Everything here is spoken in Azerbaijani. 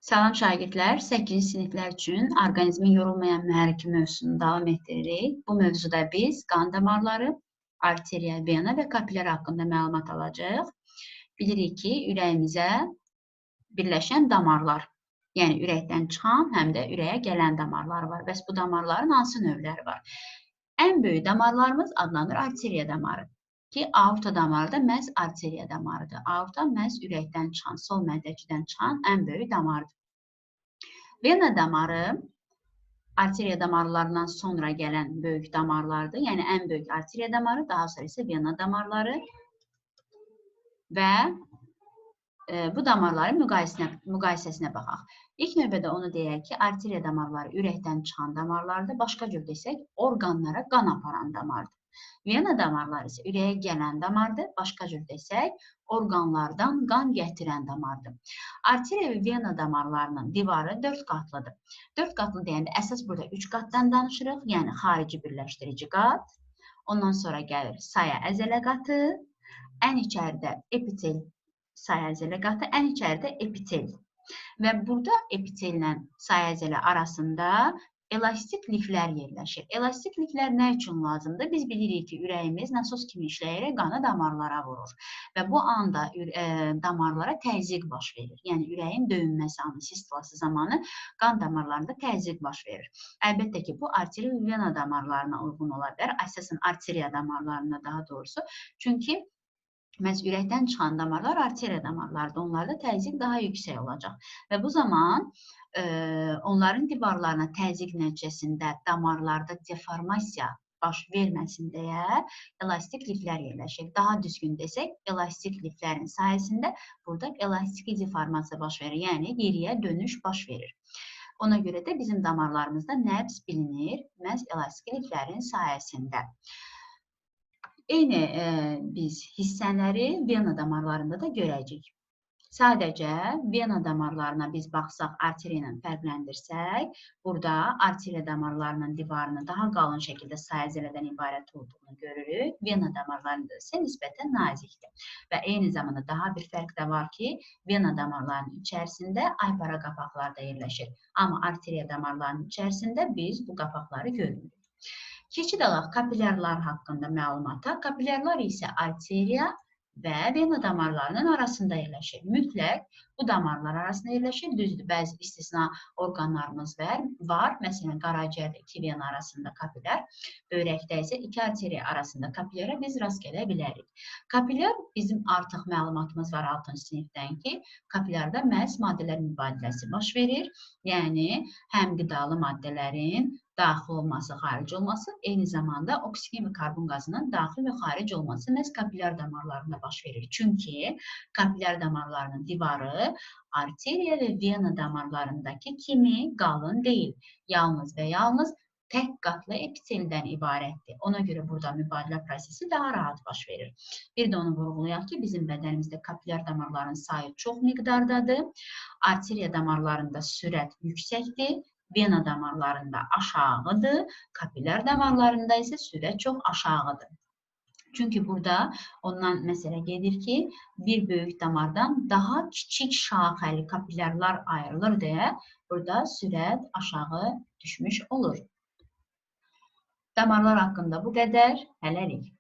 Salam şagirdlər, 8-ci siniflər üçün orqanizmin yorulmayan mühərriki mövzusunu davam etdiririk. Bu mövzuda biz qan damarları, arteriya, vena və kapillər haqqında məlumat alacağıq. Bilirik ki, ürəyimizə birləşən damarlar, yəni ürəkdən çıxan, həm də ürəyə gələn damarlar var. Bəs bu damarların hansı növləri var? Ən böyük damarlarımız adlanır arteriya damarı. Ki, aorta damarı da məhz arteriya damarıdır. Aorta məhz ürəkdən çıxan, sol məddəkidən çıxan ən böyük damardır. Vena damarı arteriya damarlarından sonra gələn böyük damarlardır. Yəni, ən böyük arteriya damarı, daha sonra isə vena damarları və bu damarların müqayisəsinə baxaq. İlk növbədə onu deyək ki, arteriya damarları ürəkdən çıxan damarlardır. Başqa cür desək, orqanlara qan aparan damardır. Vena damarları isə ürəyə gələn damardır. Başqa cür desək, orqanlardan qan gətirən damardır. Arteriya və vena damarlarının divarı 4 qatlıdır. 4 qatlı deyəndə əsas burada 3 qatdan danışırıq. Yəni, xarici birləşdirici qat. Ondan sonra gəlir saya əzələ qatı. Ən içəridə epitel saya əzələ qatı, ən içəridə epitel. Və burada epitellə saya əzələ arasında elastik liflər yerləşir. Elastik liflər nə üçün lazımdır? Biz bilirik ki, ürəyimiz nasos kimi işləyərək qanı damarlara vurur. Və bu anda damarlara təzyiq baş verir. Yəni, ürəyin döyünməsi anı, sistolası zamanı qan damarlarında təzyiq baş verir. Əlbəttə ki, bu arteriya və vena damarlarına uyğun ola bilər. Əsasən arteriya damarlarına daha doğrusu. Çünki məhz ürəkdən çıxan damarlar arteriya damarlardır. Onlarda təzyiq daha yüksək olacaq. Və bu zaman onların divarlarına təzyiq nəticəsində damarlarda deformasiya baş verməsin deyə elastik liflər yerləşir. Daha düzgün desək, elastik liflərin sayəsində burada elastiki deformasiya baş verir. Yəni, geriyə dönüş baş verir. Ona görə də bizim damarlarımızda nəbz bilinir məhz elastik liflərin sayəsində. Eyni biz hissələri vena damarlarında da görəcəyik. Sadəcə vena damarlarına biz baxsaq, arteriya ilə fərqləndirsək, burada arteriya damarlarının divarının daha qalın şəkildə saya əzələdən ibarət olduğunu görürük. Vena damarlarında isə nisbətən nazikdir. Və eyni zamanda daha bir fərq də var ki, vena damarlarının içərisində aypara qapaqlar da yerləşir. Amma arteriya damarlarının içərisində biz bu qapaqları görmürük. Keçid alaq kapillərlər haqqında məlumata. Kapillərlər isə arteriya və vena damarlarının arasında yerləşir. Mütləq bu damarlar arasında yerləşir. Düzdür, bəzi istisna orqanlarımız var. Məsələn, qaraciyərdə 2 vena arasında kapillər, böyrəkdə isə 2 arteriya arasında kapillərə biz rast gələ bilərik. Kapillər, bizim artıq məlumatımız var 6-cı sinifdən ki, kapillərdə məhz maddələr mübadiləsi baş verir. Yəni, həm qidalı maddələrin daxil olması, xaric olması, eyni zamanda oksigen və karbon qazının daxil və xaric olması məhz kapillər damarlarında baş verir. Çünki kapillər damarlarının divarı arteriya və vena damarlarındakı kimi qalın deyil. Yalnız və yalnız tək qatlı epiteldən ibarətdir. Ona görə burada mübadilə prosesi daha rahat baş verir. Bir də onu vurğulayaq ki, bizim bədənimizdə kapillər damarların sayı çox miqdardadır. Arteriya damarlarında sürət yüksəkdir. Vena damarlarında aşağıdır, kapillər damarlarında isə sürət çox aşağıdır. Çünki burada ondan məsələ gedir ki, bir böyük damardan daha kiçik şaxəli kapillərlər ayrılır deyə burada sürət aşağı düşmüş olur. Damarlar haqqında bu qədər, hələlik.